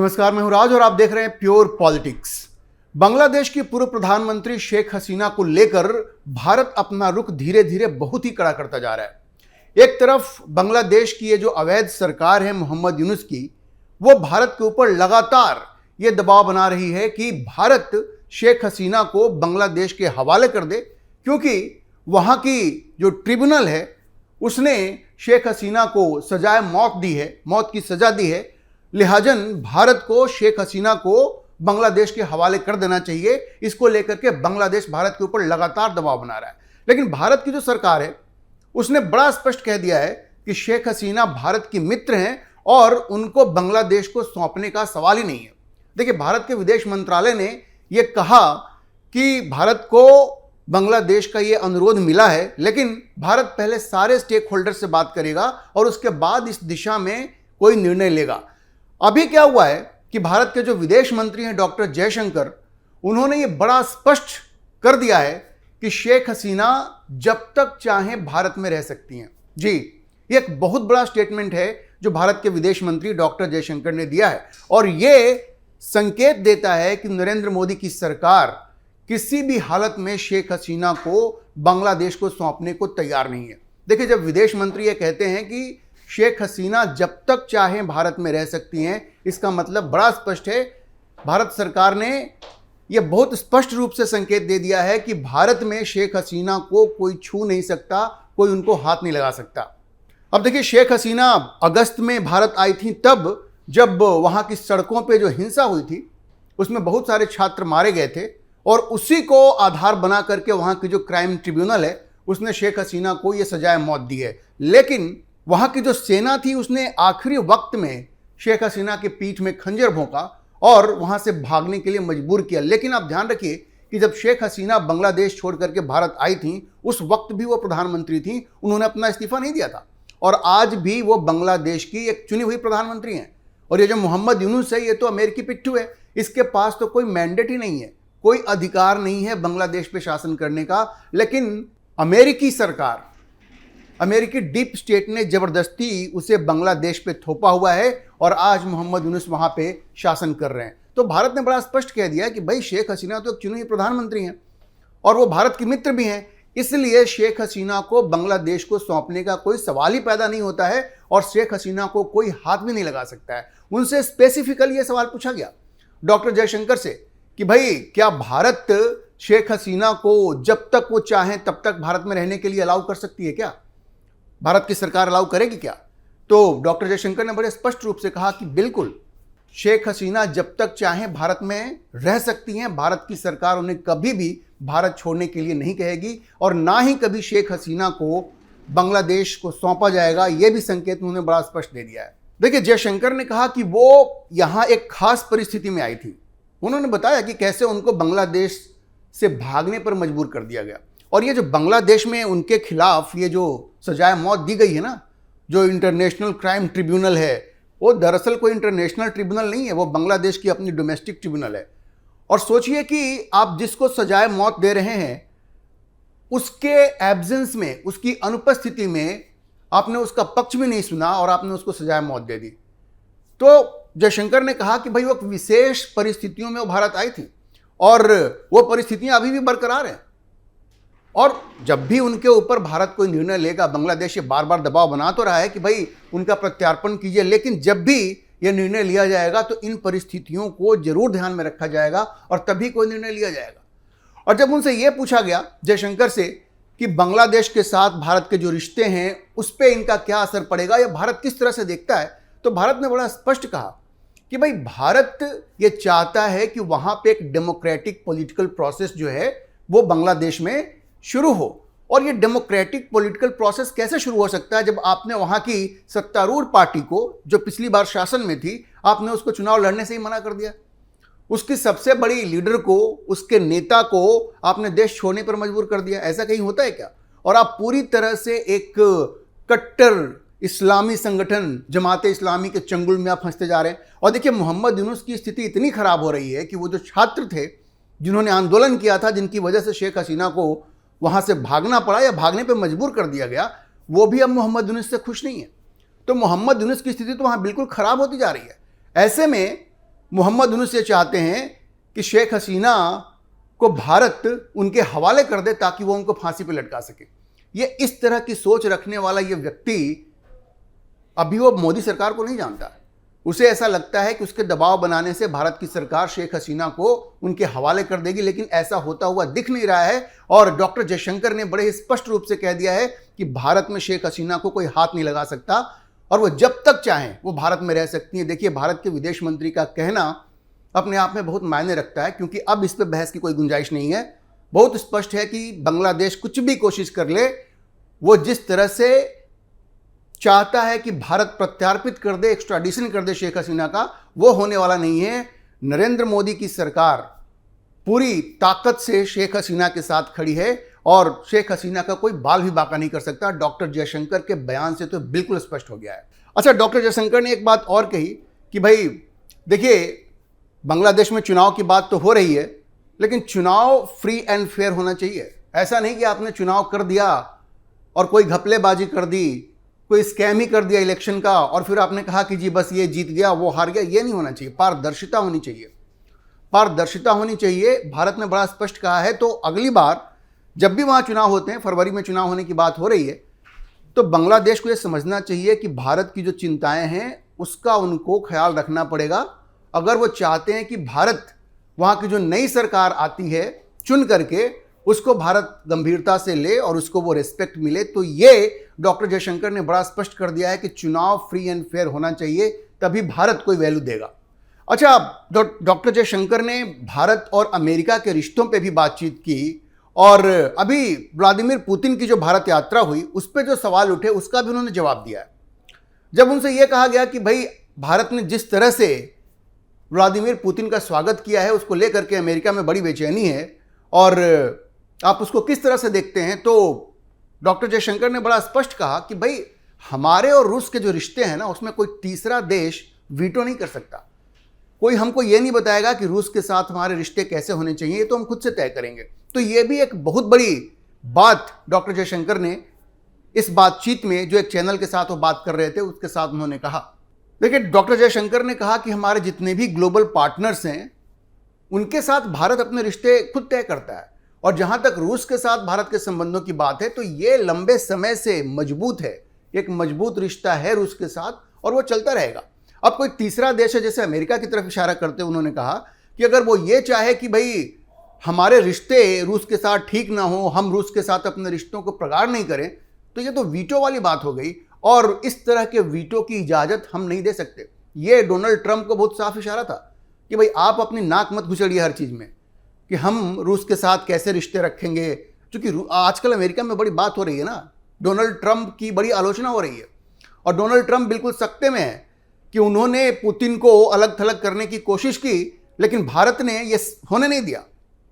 नमस्कार, मैं हूं राज और आप देख रहे हैं प्योर पॉलिटिक्स। बांग्लादेश की पूर्व प्रधानमंत्री शेख हसीना को लेकर भारत अपना रुख धीरे धीरे बहुत ही कड़ा करता जा रहा है। एक तरफ बांग्लादेश की ये जो अवैध सरकार है मोहम्मद यूनुस की, वो भारत के ऊपर लगातार ये दबाव बना रही है कि भारत शेख हसीना को बांग्लादेश के हवाले कर दे, क्योंकि वहाँ की जो ट्रिब्यूनल है उसने शेख हसीना को सजाए मौत दी है, मौत की सजा दी है। लिहाजन भारत को शेख हसीना को बांग्लादेश के हवाले कर देना चाहिए। इसको लेकर के बांग्लादेश भारत के ऊपर लगातार दबाव बना रहा है। लेकिन भारत की जो सरकार है उसने बड़ा स्पष्ट कह दिया है कि शेख हसीना भारत की मित्र हैं और उनको बांग्लादेश को सौंपने का सवाल ही नहीं है। देखिए, भारत के विदेश मंत्रालय ने यह कहा कि भारत को बांग्लादेश का ये अनुरोध मिला है, लेकिन भारत पहले सारे स्टेक होल्डर से बात करेगा और उसके बाद इस दिशा में कोई निर्णय लेगा। अभी क्या हुआ है कि भारत के जो विदेश मंत्री हैं डॉक्टर जयशंकर, उन्होंने ये बड़ा स्पष्ट कर दिया है कि शेख हसीना जब तक चाहें भारत में रह सकती हैं। जी, ये एक बहुत बड़ा स्टेटमेंट है जो भारत के विदेश मंत्री डॉक्टर जयशंकर ने दिया है और ये संकेत देता है कि नरेंद्र मोदी की सरकार किसी भी हालत में शेख हसीना को बांग्लादेश को सौंपने को तैयार नहीं है। देखिए, जब विदेश मंत्री ये कहते हैं कि शेख हसीना जब तक चाहें भारत में रह सकती हैं, इसका मतलब बड़ा स्पष्ट है। भारत सरकार ने यह बहुत स्पष्ट रूप से संकेत दे दिया है कि भारत में शेख हसीना को कोई छू नहीं सकता, कोई उनको हाथ नहीं लगा सकता। अब देखिए, शेख हसीना अगस्त में भारत आई थी, तब जब वहां की सड़कों पे जो हिंसा हुई थी उसमें बहुत सारे छात्र मारे गए थे और उसी को आधार बना करके वहां की जो क्राइम ट्रिब्यूनल है उसने शेख हसीना को यह सजाए मौत दी है। लेकिन वहां की जो सेना थी उसने आखिरी वक्त में शेख हसीना के पीठ में खंजर भोंका और वहां से भागने के लिए मजबूर किया। लेकिन आप ध्यान रखिए कि जब शेख हसीना बांग्लादेश छोड़ करके भारत आई थी, उस वक्त भी वो प्रधानमंत्री थी, उन्होंने अपना इस्तीफा नहीं दिया था और आज भी वो बांग्लादेश की एक चुनी हुई प्रधानमंत्री हैं। और ये जो मोहम्मद यूनुस है, ये तो अमेरिकी पिट्ठू है, इसके पास तो कोई मैंडेट ही नहीं है, कोई अधिकार नहीं है बांग्लादेश पे शासन करने का। लेकिन अमेरिकी सरकार, अमेरिकी डीप स्टेट ने जबरदस्ती उसे बांग्लादेश पे थोपा हुआ है और आज मोहम्मद यूनुस वहां पे शासन कर रहे हैं। तो भारत ने बड़ा स्पष्ट कह दिया कि भाई शेख हसीना तो एक चुनी हुई प्रधानमंत्री हैं और वो भारत की मित्र भी हैं, इसलिए शेख हसीना को बांग्लादेश को सौंपने का कोई सवाल ही पैदा नहीं होता है और शेख हसीना को कोई हाथ भी नहीं लगा सकता है। उनसे स्पेसिफिकली ये सवाल पूछा गया डॉक्टर जयशंकर से कि भाई क्या भारत शेख हसीना को जब तक वो चाहें तब तक भारत में रहने के लिए अलाउ कर सकती है, क्या भारत की सरकार अलाउ करेगी क्या? तो डॉक्टर जयशंकर ने बड़े स्पष्ट रूप से कहा कि बिल्कुल, शेख हसीना जब तक चाहें भारत में रह सकती हैं, भारत की सरकार उन्हें कभी भी भारत छोड़ने के लिए नहीं कहेगी और ना ही कभी शेख हसीना को बांग्लादेश को सौंपा जाएगा। यह भी संकेत उन्होंने बड़ा स्पष्ट दे दिया है। देखिए, जयशंकर ने कहा कि वो यहाँ एक खास परिस्थिति में आई थी। उन्होंने बताया कि कैसे उनको बांग्लादेश से भागने पर मजबूर कर दिया गया और ये जो बांग्लादेश में उनके खिलाफ ये जो सजाए मौत दी गई है ना, जो इंटरनेशनल क्राइम ट्रिब्यूनल है, वो दरअसल कोई इंटरनेशनल ट्रिब्यूनल नहीं है, वो बांग्लादेश की अपनी डोमेस्टिक ट्रिब्यूनल है। और सोचिए कि आप जिसको सजाए मौत दे रहे हैं उसके एब्सेंस में, उसकी अनुपस्थिति में आपने उसका पक्ष भी नहीं सुना और आपने उसको सजाए मौत दे दी। तो जयशंकर ने कहा कि भाई वो विशेष परिस्थितियों में वो भारत आई थी और वो परिस्थितियां अभी भी बरकरार हैं और जब भी उनके ऊपर भारत कोई निर्णय लेगा, बांग्लादेश ये बार बार दबाव बना तो रहा है कि भाई उनका प्रत्यार्पण कीजिए, लेकिन जब भी ये निर्णय लिया जाएगा तो इन परिस्थितियों को जरूर ध्यान में रखा जाएगा और तभी कोई निर्णय लिया जाएगा। और जब उनसे ये पूछा गया जयशंकर से कि बांग्लादेश के साथ भारत के जो रिश्ते हैं उस पर इनका क्या असर पड़ेगा या भारत किस तरह से देखता है, तो भारत ने बड़ा स्पष्ट कहा कि भाई भारत ये चाहता है कि वहाँ पे एक डेमोक्रेटिक पॉलिटिकल प्रोसेस जो है वो बांग्लादेश में शुरू हो। और ये डेमोक्रेटिक पॉलिटिकल प्रोसेस कैसे शुरू हो सकता है जब आपने वहां की सत्तारूढ़ पार्टी को, जो पिछली बार शासन में थी, आपने उसको चुनाव लड़ने से ही मना कर दिया, उसकी सबसे बड़ी लीडर को, उसके नेता को आपने देश छोड़ने पर मजबूर कर दिया। ऐसा कहीं होता है क्या? और आप पूरी तरह से एक कट्टर इस्लामी संगठन जमाते इस्लामी के चंगुल में आप फंसते जा रहे हैं। और देखिए, मोहम्मद यूनुस की स्थिति इतनी खराब हो रही है कि वो जो छात्र थे जिन्होंने आंदोलन किया था, जिनकी वजह से शेख हसीना को वहां से भागना पड़ा या भागने पर मजबूर कर दिया गया, वो भी अब मोहम्मद यूनुस से खुश नहीं है। तो मोहम्मद यूनुस की स्थिति तो वहां बिल्कुल खराब होती जा रही है। ऐसे में मोहम्मद यूनुस ये चाहते हैं कि शेख हसीना को भारत उनके हवाले कर दे ताकि वो उनको फांसी पे लटका सके। ये इस तरह की सोच रखने वाला ये व्यक्ति अभी वो मोदी सरकार को नहीं जानता। उसे ऐसा लगता है कि उसके दबाव बनाने से भारत की सरकार शेख हसीना को उनके हवाले कर देगी, लेकिन ऐसा होता हुआ दिख नहीं रहा है। और डॉक्टर जयशंकर ने बड़े ही स्पष्ट रूप से कह दिया है कि भारत में शेख हसीना को कोई हाथ नहीं लगा सकता और वो जब तक चाहें वो भारत में रह सकती हैं। देखिए, भारत के विदेश मंत्री का कहना अपने आप में बहुत मायने रखता है, क्योंकि अब इस पर बहस की कोई गुंजाइश नहीं है। बहुत स्पष्ट है कि बांग्लादेश कुछ भी कोशिश कर ले, वो जिस तरह से चाहता है कि भारत प्रत्यार्पित कर दे, एक्स्ट्राडिशन कर दे शेख हसीना का, वो होने वाला नहीं है। नरेंद्र मोदी की सरकार पूरी ताकत से शेख हसीना के साथ खड़ी है और शेख हसीना का कोई बाल भी बाका नहीं कर सकता। डॉक्टर जयशंकर के बयान से तो बिल्कुल स्पष्ट हो गया है। अच्छा, डॉक्टर जयशंकर ने एक बात और कही कि भाई देखिए, बांग्लादेश में चुनाव की बात तो हो रही है, लेकिन चुनाव फ्री एंड फेयर होना चाहिए। ऐसा नहीं कि आपने चुनाव कर दिया और कोई घपलेबाजी कर दी, कोई स्कैम ही कर दिया इलेक्शन का और फिर आपने कहा कि जी बस ये जीत गया वो हार गया। ये नहीं होना चाहिए। पारदर्शिता होनी चाहिए, पारदर्शिता होनी चाहिए। भारत ने बड़ा स्पष्ट कहा है। तो अगली बार जब भी वहाँ चुनाव होते हैं, फरवरी में चुनाव होने की बात हो रही है, तो बांग्लादेश को ये समझना चाहिए कि भारत की जो चिंताएं हैं उसका उनको ख्याल रखना पड़ेगा। अगर वो चाहते हैं कि भारत, वहाँ की जो नई सरकार आती है चुन करके, उसको भारत गंभीरता से ले और उसको वो रिस्पेक्ट मिले, तो ये डॉक्टर जयशंकर ने बड़ा स्पष्ट कर दिया है कि चुनाव फ्री एंड फेयर होना चाहिए, तभी भारत कोई वैल्यू देगा। अच्छा, डॉक्टर जयशंकर ने भारत और अमेरिका के रिश्तों पे भी बातचीत की और अभी व्लादिमीर पुतिन की जो भारत यात्रा हुई उस पर जो सवाल उठे उसका भी उन्होंने जवाब दिया है। जब उनसे यह कहा गया कि भाई भारत ने जिस तरह से व्लादिमीर पुतिन का स्वागत किया है उसको लेकर के अमेरिका में बड़ी बेचैनी है और आप उसको किस तरह से देखते हैं, तो डॉक्टर जयशंकर ने बड़ा स्पष्ट कहा कि भाई हमारे और रूस के जो रिश्ते हैं ना, उसमें कोई तीसरा देश वीटो नहीं कर सकता। कोई हमको ये नहीं बताएगा कि रूस के साथ हमारे रिश्ते कैसे होने चाहिए, ये तो हम खुद से तय करेंगे। तो ये भी एक बहुत बड़ी बात डॉक्टर जयशंकर ने इस बातचीत में, जो एक चैनल के साथ वो बात कर रहे थे उसके साथ उन्होंने कहा। देखिए, डॉक्टर जयशंकर ने कहा कि हमारे जितने भी ग्लोबल पार्टनर्स हैं उनके साथ भारत अपने रिश्ते खुद तय करता है और जहां तक रूस के साथ भारत के संबंधों की बात है तो ये लंबे समय से मजबूत है। एक मजबूत रिश्ता है रूस के साथ और वो चलता रहेगा। अब कोई तीसरा देश है, जैसे अमेरिका की तरफ इशारा करते हुए उन्होंने कहा कि अगर वो ये चाहे कि भाई हमारे रिश्ते रूस के साथ ठीक ना हो, हम रूस के साथ अपने रिश्तों को प्रगाढ़ नहीं करें, तो ये तो वीटो वाली बात हो गई और इस तरह के वीटो की इजाज़त हम नहीं दे सकते। ये डोनाल्ड ट्रंप को बहुत साफ इशारा था कि भाई आप अपनी नाक मत घुसड़िए हर चीज़ में कि हम रूस के साथ कैसे रिश्ते रखेंगे। क्योंकि आजकल अमेरिका में बड़ी बात हो रही है ना, डोनाल्ड ट्रंप की बड़ी आलोचना हो रही है और डोनाल्ड ट्रंप बिल्कुल सख्ते में है कि उन्होंने पुतिन को अलग थलग करने की कोशिश की, लेकिन भारत ने ये होने नहीं दिया।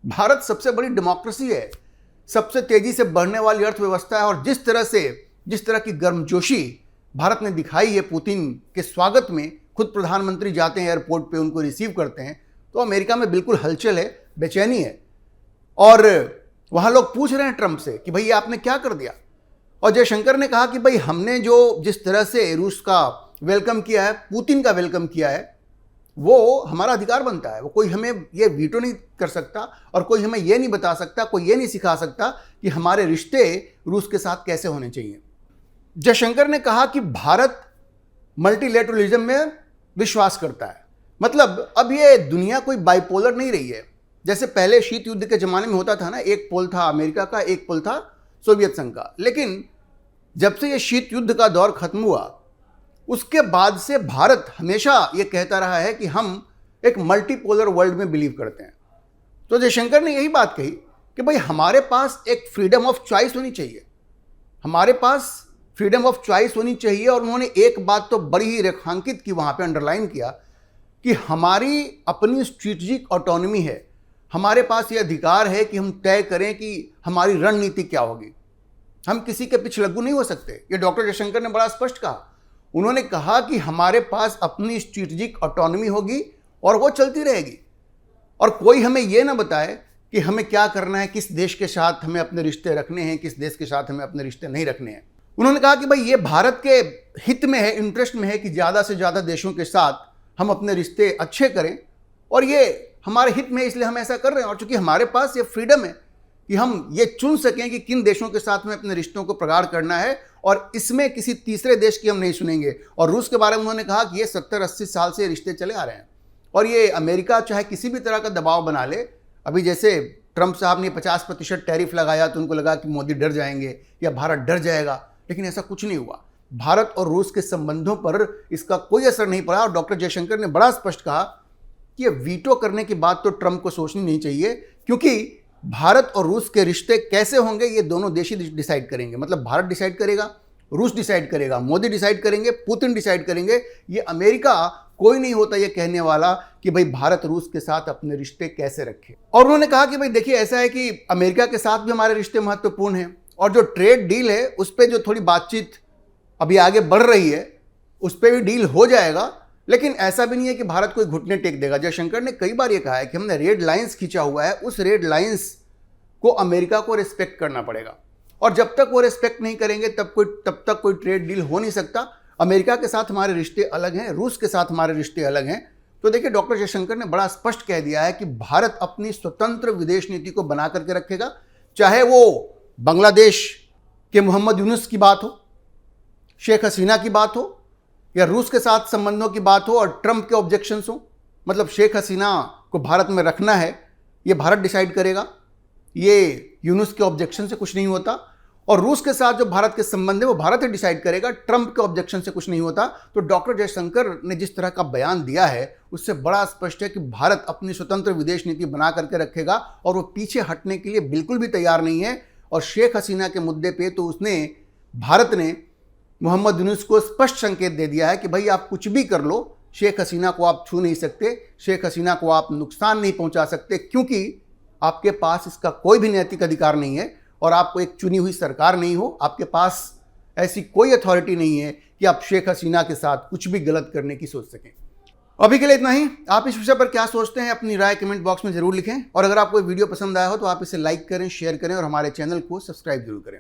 भारत सबसे बड़ी डेमोक्रेसी है, सबसे तेजी से बढ़ने वाली अर्थव्यवस्था है और जिस तरह की गर्मजोशी भारत ने दिखाई है पुतिन के स्वागत में, खुद प्रधानमंत्री जाते हैं एयरपोर्ट पे, उनको रिसीव करते हैं, तो अमेरिका में बिल्कुल हलचल है, बेचैनी है और वहाँ लोग पूछ रहे हैं ट्रंप से कि भाई आपने क्या कर दिया। और जयशंकर ने कहा कि भाई हमने जो जिस तरह से रूस का वेलकम किया है, पुतिन का वेलकम किया है, वो हमारा अधिकार बनता है। वो कोई हमें ये वीटो नहीं कर सकता और कोई हमें ये नहीं बता सकता, कोई ये नहीं सिखा सकता कि हमारे रिश्ते रूस के साथ कैसे होने चाहिए। जयशंकर ने कहा कि भारत मल्टीलेटरलिज्म में विश्वास करता है। मतलब अब ये दुनिया कोई बाइपोलर नहीं रही है, जैसे पहले शीत युद्ध के ज़माने में होता था ना, एक पोल था अमेरिका का, एक पोल था सोवियत संघ का। लेकिन जब से ये शीत युद्ध का दौर खत्म हुआ उसके बाद से भारत हमेशा ये कहता रहा है कि हम एक मल्टीपोलर वर्ल्ड में बिलीव करते हैं। तो जयशंकर ने यही बात कही कि भाई हमारे पास एक फ्रीडम ऑफ चॉइस होनी चाहिए, हमारे पास फ्रीडम ऑफ चॉइस होनी चाहिए। और उन्होंने एक बात तो बड़ी ही रेखांकित की, वहाँ पे अंडरलाइन किया कि हमारी अपनी स्ट्रेटेजिक ऑटोनॉमी है, हमारे पास ये अधिकार है कि हम तय करें कि हमारी रणनीति क्या होगी। हम किसी के पिछलग्गू नहीं हो सकते। ये डॉक्टर जयशंकर ने बड़ा स्पष्ट कहा। उन्होंने कहा कि हमारे पास अपनी स्ट्रेटेजिक ऑटोनॉमी होगी और वो चलती रहेगी और कोई हमें ये ना बताए कि हमें क्या करना है, किस देश के साथ हमें अपने रिश्ते रखने हैं, किस देश के साथ हमें अपने रिश्ते नहीं रखने हैं। उन्होंने कहा कि भाई ये भारत के हित में है, इंटरेस्ट में है कि ज़्यादा से ज़्यादा देशों के साथ हम अपने रिश्ते अच्छे करें और ये हमारे हित में, इसलिए हम ऐसा कर रहे हैं। और चूंकि हमारे पास ये फ्रीडम है कि हम ये चुन सकें कि किन देशों के साथ में अपने रिश्तों को प्रगाढ़ करना है, और इसमें किसी तीसरे देश की हम नहीं सुनेंगे। और रूस के बारे में उन्होंने कहा कि ये 70-80 साल से रिश्ते चले आ रहे हैं, और ये अमेरिका चाहे किसी भी तरह का दबाव बना ले, अभी जैसे ट्रंप साहब ने 50% टैरिफ लगाया तो उनको लगा कि मोदी डर जाएंगे या भारत डर जाएगा, लेकिन ऐसा कुछ नहीं हुआ। भारत और रूस के संबंधों पर इसका कोई असर नहीं पड़ा। और डॉक्टर जयशंकर ने बड़ा स्पष्ट कहा कि ये वीटो करने की बात तो ट्रंप को सोचनी नहीं चाहिए, क्योंकि भारत और रूस के रिश्ते कैसे होंगे ये दोनों देश ही डिसाइड करेंगे। मतलब भारत डिसाइड करेगा, रूस डिसाइड करेगा, मोदी डिसाइड करेंगे, पुतिन डिसाइड करेंगे। ये अमेरिका कोई नहीं होता ये कहने वाला कि भाई भारत रूस के साथ अपने रिश्ते कैसे रखे। और उन्होंने कहा कि भाई देखिए, ऐसा है कि अमेरिका के साथ भी हमारे रिश्ते महत्वपूर्ण हैं, और जो ट्रेड डील है उस पर जो थोड़ी बातचीत अभी आगे बढ़ रही है उस पर भी डील हो जाएगा। लेकिन ऐसा भी नहीं है कि भारत कोई घुटने टेक देगा। जयशंकर ने कई बार ये कहा है कि हमने रेड लाइंस खींचा हुआ है, उस रेड लाइंस को अमेरिका को रिस्पेक्ट करना पड़ेगा, और जब तक वो रिस्पेक्ट नहीं करेंगे तब तक कोई ट्रेड डील हो नहीं सकता। अमेरिका के साथ हमारे रिश्ते अलग हैं, रूस के साथ हमारे रिश्ते अलग हैं। तो देखिए, डॉक्टर जयशंकर ने बड़ा स्पष्ट कह दिया है कि भारत अपनी स्वतंत्र विदेश नीति को बना करके रखेगा, चाहे वो बांग्लादेश के मोहम्मद यूनुस की बात हो, शेख हसीना की बात हो, या रूस के साथ संबंधों की बात हो और ट्रंप के ऑब्जेक्शंस हो। मतलब शेख हसीना को भारत में रखना है, ये भारत डिसाइड करेगा, ये यूनुस के ऑब्जेक्शन से कुछ नहीं होता। और रूस के साथ जो भारत के संबंध है वो भारत ही डिसाइड करेगा, ट्रंप के ऑब्जेक्शन से कुछ नहीं होता। तो डॉक्टर जयशंकर ने जिस तरह का बयान दिया है उससे बड़ा स्पष्ट है कि भारत अपनी स्वतंत्र विदेश नीति बना करके रखेगा, और वो पीछे हटने के लिए बिल्कुल भी तैयार नहीं है। और शेख हसीना के मुद्दे पे तो भारत ने मोहम्मद यूनुस को स्पष्ट संकेत दे दिया है कि भाई आप कुछ भी कर लो, शेख हसीना को आप छू नहीं सकते, शेख हसीना को आप नुकसान नहीं पहुंचा सकते, क्योंकि आपके पास इसका कोई भी नैतिक अधिकार नहीं है, और आपको एक चुनी हुई सरकार नहीं हो, आपके पास ऐसी कोई अथॉरिटी नहीं है कि आप शेख हसीना के साथ कुछ भी गलत करने की सोच सकें। अभी के लिए इतना ही। आप इस विषय पर क्या सोचते हैं, अपनी राय कमेंट बॉक्स में जरूर लिखें, और अगर आपको वीडियो पसंद आया हो तो आप इसे लाइक करें, शेयर करें, और हमारे चैनल को सब्सक्राइब जरूर करें।